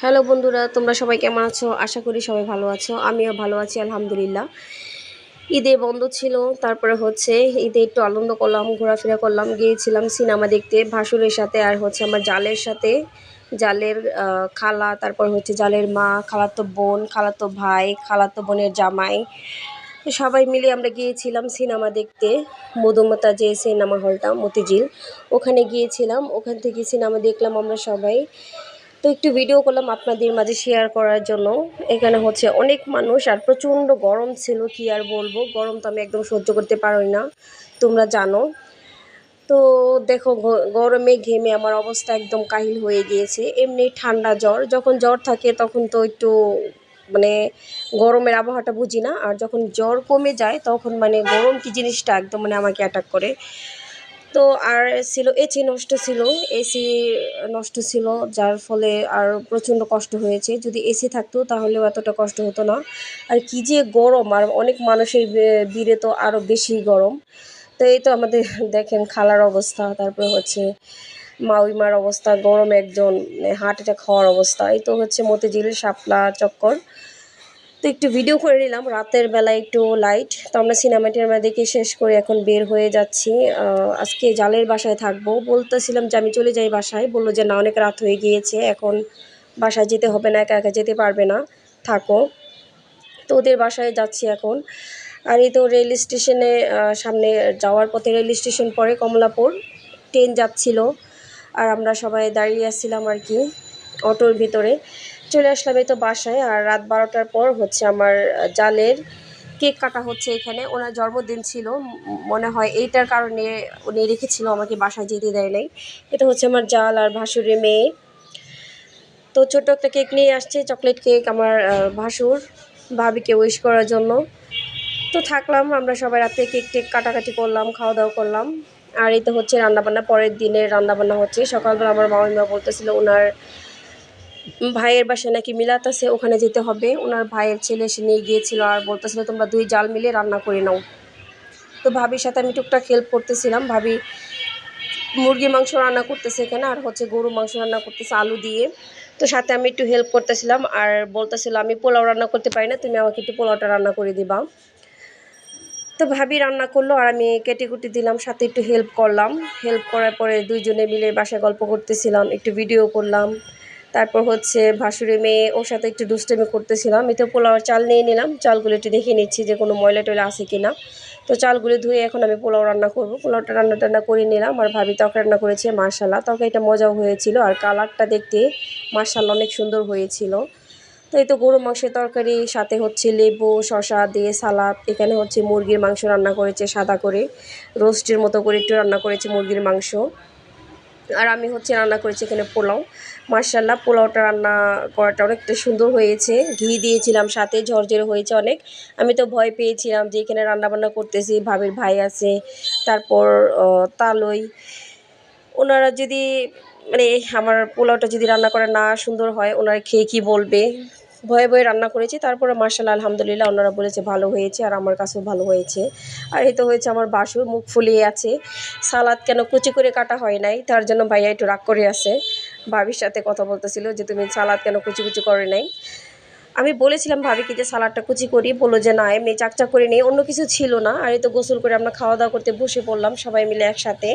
Hello বন্ধুরা, তোমরা সবাই কেমন আছো? আশা করি সবাই ভালো আছো। আমিও ভালো আছি আলহামদুলিল্লাহ। ঈদে বন্ধ ছিল, তারপরে ঈদে একটু আনন্দ করলাম, ঘোরাফেরা করলাম, গিয়েছিলাম সিনেমা দেখতে ভাসুরের সাথে আর আমার জালের সাথে। জালের খালা, তারপর জালের মা, খালাতো বোন, খালাতো ভাই, খালাতো বোনের জামাই, তো সবাই মিলে আমরা গিয়েছিলাম সিনেমা দেখতে। মধুমতা যে সিনেমা হলটা মতিঝিল, ওখানে গিয়েছিলাম। ওখান থেকে সিনেমা দেখলাম আমরা সবাই। তো একটু ভিডিও করলাম আপনাদের মাঝে শেয়ার করার জন্য। এখানে অনেক মানুষ আর প্রচণ্ড গরম ছিল, কি আর বলবো, গরম তো আমি একদম সহ্য করতে পারি না, তোমরা জানো। তো দেখো, গরমে ঘেমে আমার অবস্থা একদম কাহিল হয়ে গিয়েছে। এমনি ঠান্ডা জ্বর, যখন জ্বর থাকে তখন তো একটু মানে গরমের আবহাওয়াটা বুঝি না, আর যখন জ্বর কমে যায় তখন গরম কি জিনিসটা একদম আমাকে অ্যাটাক করে। তো আর ছিল এসি নষ্ট ছিল, এসি নষ্ট ছিল, যার ফলে আর প্রচণ্ড কষ্ট হয়েছে। যদি এসি থাকতো তাহলেও এতটা কষ্ট হতো না। আর কি যে গরম, আর অনেক মানুষের ভিড়ে তো আরও বেশি গরম। তো এই তো আমাদের দেখেন খালার অবস্থা, তারপরে মাউইমার অবস্থা, গরমে একজন হার্ট অ্যাটাক হওয়ার অবস্থা। এই তো মতিঝিল শাপলা চক্কর। তো একটু ভিডিও করে নিলাম, রাতের বেলায় একটু লাইট। তো আমরা সিনেমা টিনেমা দেখে শেষ করে এখন বের হয়ে যাচ্ছি। আজকে জালের বাসায় থাকবো, বলতেছিলাম যে আমি চলে যাই বাসায়, বললো যে না, অনেক রাত হয়ে গিয়েছে, এখন বাসায় যেতে হবে না, একা একা যেতে পারবে না, থাকো। তো ওদের বাসায় যাচ্ছি এখন। আর এই তো রেল স্টেশনে, সামনে যাওয়ার পথে রেল স্টেশন পরে কমলাপুর, ট্রেন যাচ্ছিল, আর আমরা সবাই দাঁড়িয়ে আসছিলাম আর কি অটোর ভিতরে। চলে আসলাম এই তো বাসায়। আর রাত 12টার পর আমার জালের কেক কাটা হচ্ছে এখানে। ওনার জন্মদিন ছিল মনে হয়, এইটার কারণে উনি রেখেছিল, আমাকে বাসায় যেতে দেয় নাই। এটা আমার জাল আর ভাসুরের মেয়ে। তো ছোট্ট একটা কেক নিয়ে আসছে, চকলেট কেক, আমার ভাসুর ভাবিকে উইশ করার জন্য। তো থাকলাম আমরা সবাই, রাতে কেক টেক কাটাকাটি করলাম, খাওয়া দাওয়া করলাম। আর এই তো রান্নাবান্না, পরের দিনের রান্নাবান্না হচ্ছে। সকালবেলা আমার মামিমা বলতেছিল ওনার ভাইয়ের বাসায় নাকি মিলাত আছে, ওখানে যেতে হবে। ওনার ভাইয়ের ছেলে এসে নিয়ে গিয়েছিল, আর বলতেছিল তোমরা দুই জাল মিলে রান্না করে নাও। তো ভাবির সাথে আমি টুকটাক হেল্প করতেছিলাম। ভাবি মুরগির মাংস রান্না করতেছে এখানে, আর গরু মাংস রান্না করতেছে আলু দিয়ে। তো সাথে আমি একটু হেল্প করতেছিলাম, আর বলতেছিল আমি পোলাও রান্না করতে পারি না, তুমি আমাকে একটু পোলাওটা রান্না করে দিবা। তো ভাবি রান্না করলো, আর আমি কেটে কুটে দিলাম, সাথে একটু হেল্প করলাম। হেল্প করার পরে দুইজনে মিলে বাসায় গল্প করতেছিলাম, একটু ভিডিও করলাম। তারপর ভাসুরের মেয়ে, ওর সাথে একটু দুষ্টামি করতেছিলাম। এই তো পোলাওর চাল নিয়ে নিলাম, চালগুলো একটু দেখে নিচ্ছি যে কোনো ময়লা টয়লা আছে কি না। তো চালগুলো ধুয়ে এখন আমি পোলাও রান্না করব। পোলাওটা রান্না টান্না করে নিলাম, আর ভাবি তরকারি রান্না করেছে। মাশাল্লাহ, তরকারিটা মজাও হয়েছিল, আর কালারটা দেখতে মাশাল্লাহ অনেক সুন্দর হয়েছিল। তো এই তো গরু মাংসের তরকারি, সাথে লেবু শসা দিয়ে সালাদ। এখানে মুরগির মাংস রান্না করেছে সাদা করে, রোস্টের মতো করে একটু রান্না করেছে মুরগির মাংস। আর আমি রান্না করেছি এখানে পোলাও। মাশাল্লাহ, পোলাওটা রান্না করাটা অনেকটা সুন্দর হয়েছে, ঘি দিয়েছিলাম সাথে, ঝরঝরে হয়েছে অনেক। আমি তো ভয় পেয়েছিলাম যে এখানে রান্নাবান্না করতেছি, ভাবির ভাই আছে, তারপর তালই, ওনারা যদি আমার পোলাওটা যদি রান্না করা না সুন্দর হয়, ওনারা খেয়ে কী বলবে। ভয়ে ভয়ে রান্না করেছি, তারপরে মাশাআল্লাহ আলহামদুলিল্লাহ ওনারা বলেছে ভালো হয়েছে, আর আমার কাছেও ভালো হয়েছে। আর এই তো আমার বাসুর মুখ ফুলিয়ে আছে। সালাদ কেন কুচি করে কাটা হয় নাই, তার জন্য ভাইয়া একটু রাগ করে আছে। ভাবির সাথে কথা বলতেছিল যে তুমি সালাদ কেন কুচি কুচি করে নাই। আমি বলেছিলাম ভাবিকে যে সালাদটা কুচি করি, বললো যে না, এমনি চাকচাক করে নেই, অন্য কিছু ছিল না। আর এই তো গোসল করে আমরা খাওয়া দাওয়া করতে বসে পড়লাম সবাই মিলে একসাথে।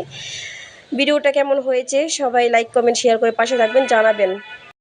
ভিডিওটা কেমন হয়েছে সবাই লাইক কমেন্ট শেয়ার করে পাশে থাকবেন, জানাবেন।